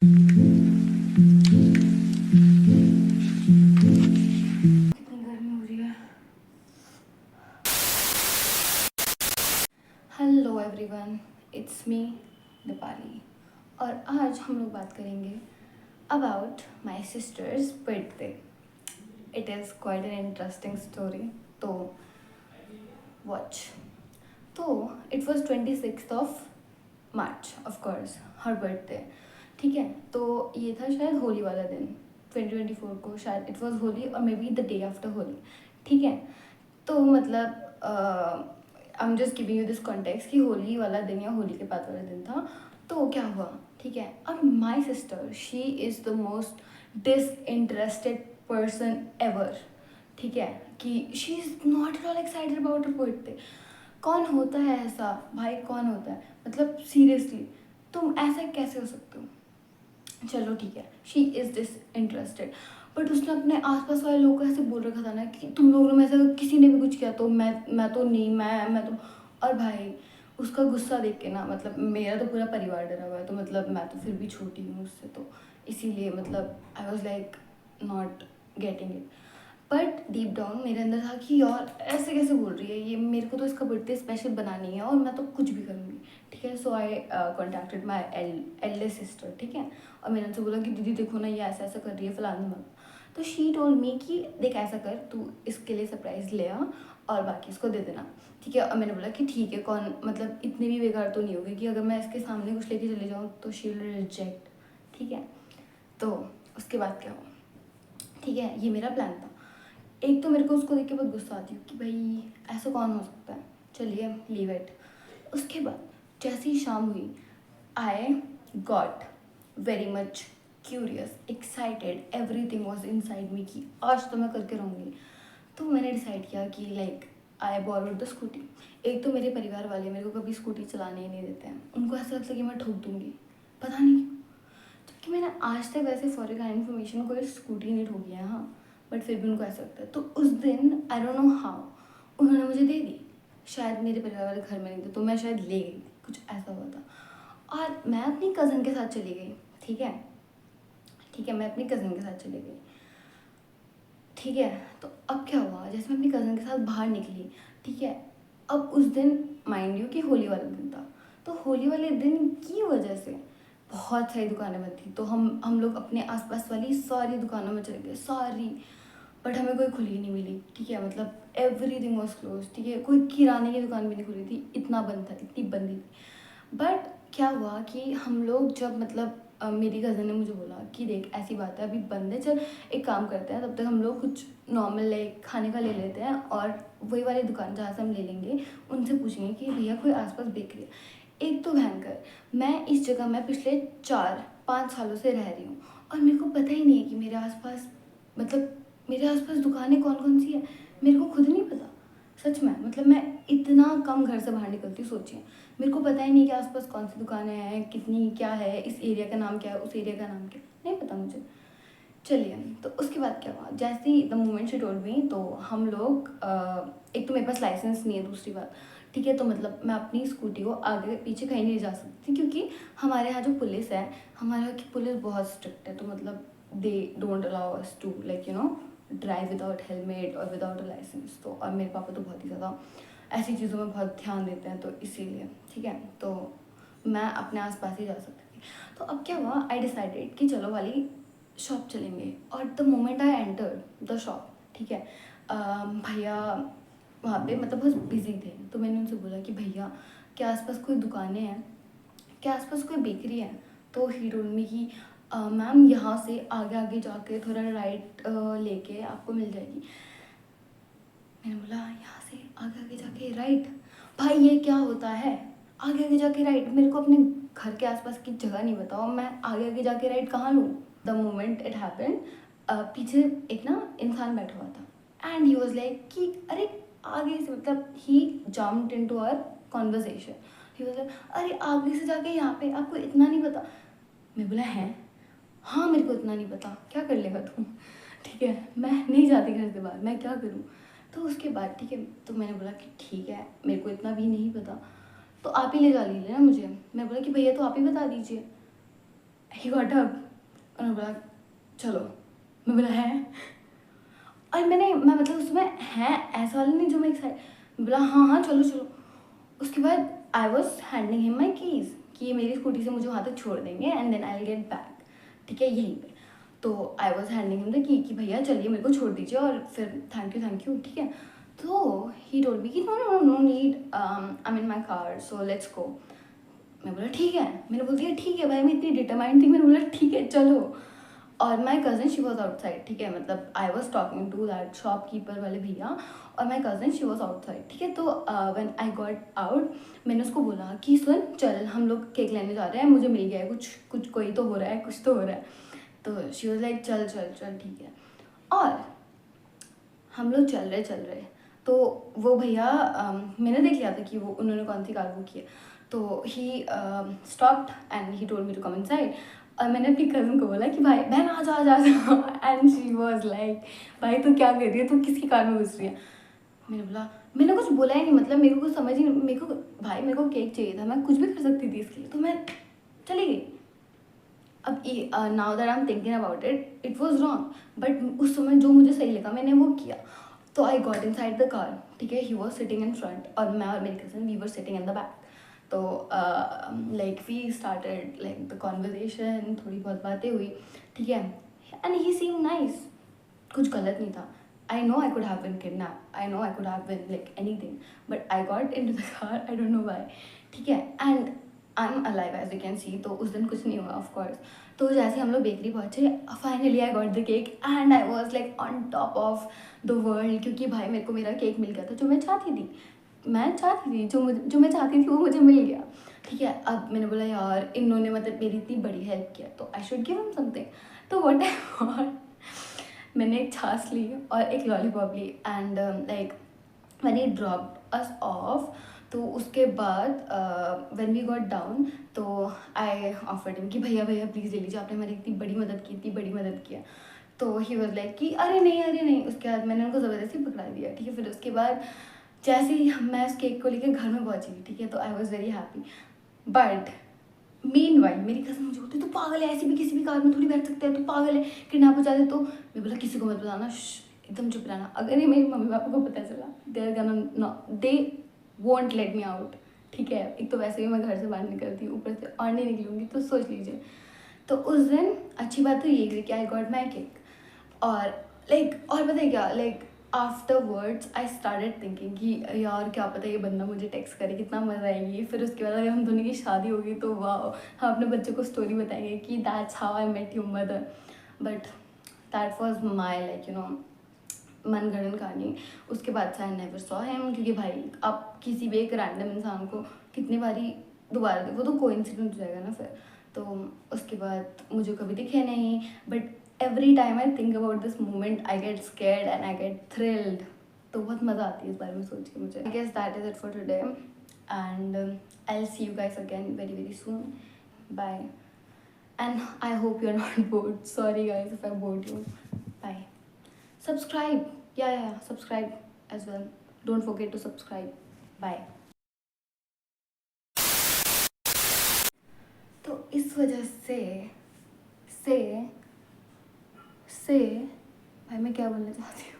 कितनी गर्मी हो रही है। Hello everyone, it's me Deepali और आज हम लोग बात करेंगे about my sister's birthday. It is quite an interesting story, तो वॉच। तो it was 26 of course, her birthday. ठीक है, तो ये था शायद होली वाला दिन, 2024 को शायद इट वॉज होली और may be the day after Holi. ठीक है, तो मतलब I am just giving you this context कि होली वाला दिन या होली के बाद वाला दिन था। तो क्या हुआ, ठीक है, अब my sister she is the most disinterested person ever. ठीक है, कि she is not at all excited about her birthday. कौन होता है ऐसा भाई, कौन होता है, मतलब सीरियसली तुम ऐसा कैसे हो सकते हो। चलो ठीक है, she is disinterested, but उसने अपने आसपास वाले लोगों को ऐसे बोल रखा था ना कि तुम लोगों ने ऐसा किसी ने भी कुछ किया तो मैं तो नहीं, मैं तो। और भाई उसका गुस्सा देख के ना, मतलब मेरा तो पूरा परिवार डरा हुआ है, तो मतलब मैं तो फिर भी छोटी हूँ उससे, तो इसीलिए मतलब I was like not getting it. But deep down मेरे अंदर था कि यार ऐसे कैसे बोल रही है ये, मेरे को तो इसका बर्थडे स्पेशल बनानी है और मैं तो कुछ भी करूँगी। ठीक है, सो आई कॉन्टैक्टेड माई एल्डेस्ट सिस्टर। ठीक है, और मैंने उनसे बोला कि दीदी देखो ना, ये ऐसा ऐसा कर रही है फलाना धमाना। तो शी टोल्ड मी कि देख ऐसा कर, तू इसके लिए सरप्राइज़ ले आ और बाकी इसको दे देना। ठीक है, और मैंने बोला कि ठीक है, कौन मतलब इतनी भी बेकार तो नहीं होगी कि अगर मैं इसके सामने कुछ लेके चले जाऊँ तो शी विल रिजेक्ट। ठीक है, तो उसके बाद क्या हुआ, ठीक है, ये मेरा प्लान था। एक तो मेरे को उसको देख के बहुत गुस्सा आती है कि भाई ऐसा कौन हो सकता है, चलिए लीव इट। उसके बाद जैसे ही शाम हुई, I got very much curious, excited, everything was inside me कि आज तो मैं करके रहूँगी। तो मैंने डिसाइड किया कि like I borrowed the scooty. एक तो मेरे परिवार वाले मेरे को कभी स्कूटी चलाने ही नहीं देते हैं, उनको ऐसा लगता है कि मैं ठोक दूँगी, पता नहीं क्यों। जबकि मैंने आज तक वैसे फॉर का इन्फॉर्मेशन कोई स्कूटी नहीं ठोकी है, हाँ, बट फिर भी उनको ऐसा लगता है। तो उस दिन आई डोंट नो हाउ उन्होंने मुझे दे दी। शायद मेरे परिवार वाले घर में नहीं थे तो मैं शायद ले गई थी, कुछ ऐसा हुआ था। और मैं अपनी कज़न के साथ चली गई। ठीक है, ठीक है, मैं अपनी कज़न के साथ चली गई। ठीक है, तो अब क्या हुआ, जैसे मैं अपनी कज़न के साथ बाहर निकली। ठीक है, अब उस दिन माइंड यू कि होली वाला दिन था, तो होली वाले दिन की वजह से बहुत सारी दुकानें बंद थी। तो हम लोग अपने आसपास वाली सारी दुकानों में चले गए, सारी। बट हमें कोई खुली नहीं मिली। ठीक है, मतलब एवरीथिंग वॉज क्लोज। ठीक है, कोई किराने की दुकान भी नहीं खुली थी, इतना बंद था, इतनी बंदी थी। बट क्या हुआ कि हम लोग जब मतलब मेरी कज़न ने मुझे बोला कि देख ऐसी बात है, अभी बंद है, चल एक काम करते हैं, तब तक हम लोग कुछ नॉर्मल लाइक खाने का ले लेते हैं और वही वाली दुकान जहाँ से हम ले लेंगे उनसे पूछेंगे कि भैया कोई आसपास बेकरी है। एक तो भयंकर, मैं इस जगह में पिछले 4-5 सालों से रह रही हूँ और मेरे को पता ही नहीं है कि मेरे आसपास, मतलब मेरे आसपास दुकानें कौन कौन सी है, मेरे को खुद नहीं पता। सच में, मतलब मैं इतना कम घर से बाहर निकलती हूँ, सोचिए मेरे को पता ही नहीं कि आसपास कौन सी दुकानें हैं, कितनी क्या है, इस एरिया का नाम क्या है, उस एरिया का नाम क्या है, नहीं पता मुझे। चलिए, तो उसके बाद क्या हुआ, जैसे ही the moment she told me, तो हम लोग एक तो मेरे पास लाइसेंस नहीं है, दूसरी बात। ठीक है, तो मतलब मैं अपनी स्कूटी को आगे पीछे कहीं नहीं जा सकती क्योंकि हमारे यहाँ जो पुलिस है, हमारे यहाँ की पुलिस बहुत स्ट्रिक्ट है। तो मतलब they don't allow us to like drive without helmet और विदाउट अ लाइसेंस। तो और मेरे पापा तो बहुत ही ज़्यादा ऐसी चीज़ों में बहुत ध्यान देते हैं, तो इसीलिए ठीक है, तो मैं अपने आसपास ही जा सकती थी। तो अब क्या हुआ, आई डिसाइडेड कि चलो वाली शॉप चलेंगे। और the moment I enter the shop, ठीक है, भैया वहाँ पे मतलब बहुत बिजी थे। तो मैंने उनसे बोला कि भैया क्या आसपास कोई दुकानें हैं, क्या आसपास कोई बेकरी है। तो ही टोल्ड मी कि मैम यहाँ से आगे आगे जाके थोड़ा राइट लेके आपको मिल जाएगी। मैंने बोला यहाँ से आगे आगे जाके राइट, भाई ये क्या होता है आगे आगे जाके राइट, मेरे को अपने घर के आसपास की जगह नहीं बताओ, मैं आगे आगे जाके राइट कहाँ लूँ। द मोमेंट इट हैपन, पीछे एक ना इंसान बैठा हुआ था एंड ही वॉज लाइक कि अरे आगे से, मतलब he jumped into our conversation. He was like अरे आगे से जाके यहाँ पे, आपको इतना नहीं पता। मैं बोला है, हाँ मेरे को इतना नहीं पता, क्या कर लेगा तू। ठीक है, मैं नहीं जाती घर से बाहर, मैं क्या करूँ। तो उसके बाद ठीक है, तो मैंने बोला कि ठीक है मेरे को इतना भी नहीं पता, तो आप ही ले जा लीजिए ना मुझे। मैं बोला कि भैया तो आप ही बता दीजिए। ही गॉट अप, उन्होंने बोला चलो। मैं बोला है, और मैं मतलब उसमें है ऐसा वाला नहीं जो मैं एक्साइट, बोला हाँ हाँ चलो चलो। उसके बाद आई was handing him my keys कि ये मेरी स्कूटी से मुझे वहाँ तक छोड़ देंगे and then I will get back, ठीक है यहीं पे। तो I was handing him the key कि भैया चलिए मेरे को छोड़ दीजिए और फिर थैंक यू, ठीक है। तो ही टोल्ड मी कि no no no need, I in my car so let's go. मैं बोला ठीक है, मैंने बोल दिया ठीक है भाई, मैं इतनी डिटरमाइंड थी, मैंने बोला ठीक है चलो। और my cousin she was outside, ठीक है, मतलब I was talking to that shopkeeper वाले भैया और my cousin she was outside, ठीक है। तो व्हेन आई गॉट आउट मैंने उसको बोला कि सुन चल हम लोग केक लेने जा रहे हैं, मुझे मिल गया है कुछ कुछ, कोई तो हो रहा है, कुछ तो हो रहा है। तो शी वॉज लाइक चल चल चल ठीक है। और हम लोग चल रहे तो वो भैया मैंने देख लिया था कि वो उन्होंने कौन सी कार बुक की है। तो he stopped and he told me to come inside. और मैंने अपनी कज़न को बोला कि भाई बहन आ जा एंड शी वाज लाइक भाई तू क्या कर रही है, तू किसकी कार में घुस रही है। मैंने बोला, मैंने कुछ बोला ही नहीं, मतलब मेरे को कुछ समझ ही नहीं, मेरे को केक चाहिए था, मैं कुछ भी कर सकती थी इसके लिए, तो मैं चली गई। अब now that I am thinking about it, it was wrong but उस समय जो मुझे सही लगा मैंने वो किया। तो I got inside the car, ठीक है, he was sitting in front और मैं और मेरी cousin we were sitting in the back. तो like we started like the conversation, थोड़ी बहुत बातें हुई, ठीक है, एंड ही सीम नाइस, कुछ गलत नहीं था। I know I could have been kidnap, I know I could have been like anything, but I got into the car, I don't know why, ठीक है, and I am alive as you can see. तो उस दिन कुछ नहीं हुआ of course. तो जैसे हम लोग बेकरी पहुँचे finally I got the cake and I was like on top of the world, क्योंकि भाई मेरे को मेरा केक मिल गया था जो मैं चाहती थी, जो मैं चाहती थी वो मुझे मिल गया, ठीक है। अब मैंने बोला यार इन्होंने मतलब मेरी इतनी बड़ी हेल्प किया तो I should give him something. तो व्हाट आई गॉट, मैंने एक छाछ ली और एक लॉलीपॉप ली and like when he dropped us off, तो उसके बाद व्हेन वी गॉट डाउन तो आई ऑफर्ड हिम कि भैया भैया प्लीज़ ले लीजिए, आपने मेरी इतनी बड़ी मदद की, इतनी बड़ी मदद किया। तो ही वॉज लाइक कि अरे नहीं। उसके बाद मैंने उनको ज़बरदस्ती पकड़ा दिया, ठीक है। फिर उसके बाद जैसे ही मैं उस केक को लेकर घर में पहुंची, ठीक है, तो I was very happy. But meanwhile मेरी कज़न मुझे बोलती तू पागल है, ऐसे भी किसी भी कार में थोड़ी बैठ सकते हैं, तू पागल है, किडनैप हो जाते। तो मैं बोला किसी को मत बताना, एकदम चुप रहना, अगर ये मेरी मम्मी पापा को पता चला they won't let me out, ठीक है। एक तो वैसे भी मैं घर से बाहर निकलती हूँ, ऊपर से और नहीं निकलूँगी, तो सोच लीजिए। तो उस दिन अच्छी बात तो ये हुई कि आई गॉट माई केक और लाइक और पता है क्या, like afterwards I started thinking कि यार क्या पता ये बंदा मुझे टेक्स्ट करे, कितना मज़ा आएगी। फिर उसके बाद अगर हम दोनों की शादी होगी तो वाह, हम अपने बच्चों को स्टोरी बताएंगे कि that's how I met your mother. But that was my like you know मनगढ़ंत कहानी। उसके बाद से आई नेवर सॉ हिम, क्योंकि भाई आप किसी भी एक रैंडम इंसान को कितनी बारी दोबारा देखो तो कोइंसिडेंट हो जाएगा ना फिर। तो उसके बाद मुझे कभी दिखे नहीं, but every time I think about this moment I get scared and I get thrilled, तो बहुत मज़ा आती है इस बारे में सोच के मुझे। I guess that is it for today and I'll see you guys again very soon. Bye and I hope you're not bored. Sorry guys if I bored you. Bye. Subscribe. Yeah, subscribe as well. Don't forget to subscribe. Bye. तो इस वजह से भाई मैं क्या बोलना चाहती हूँ।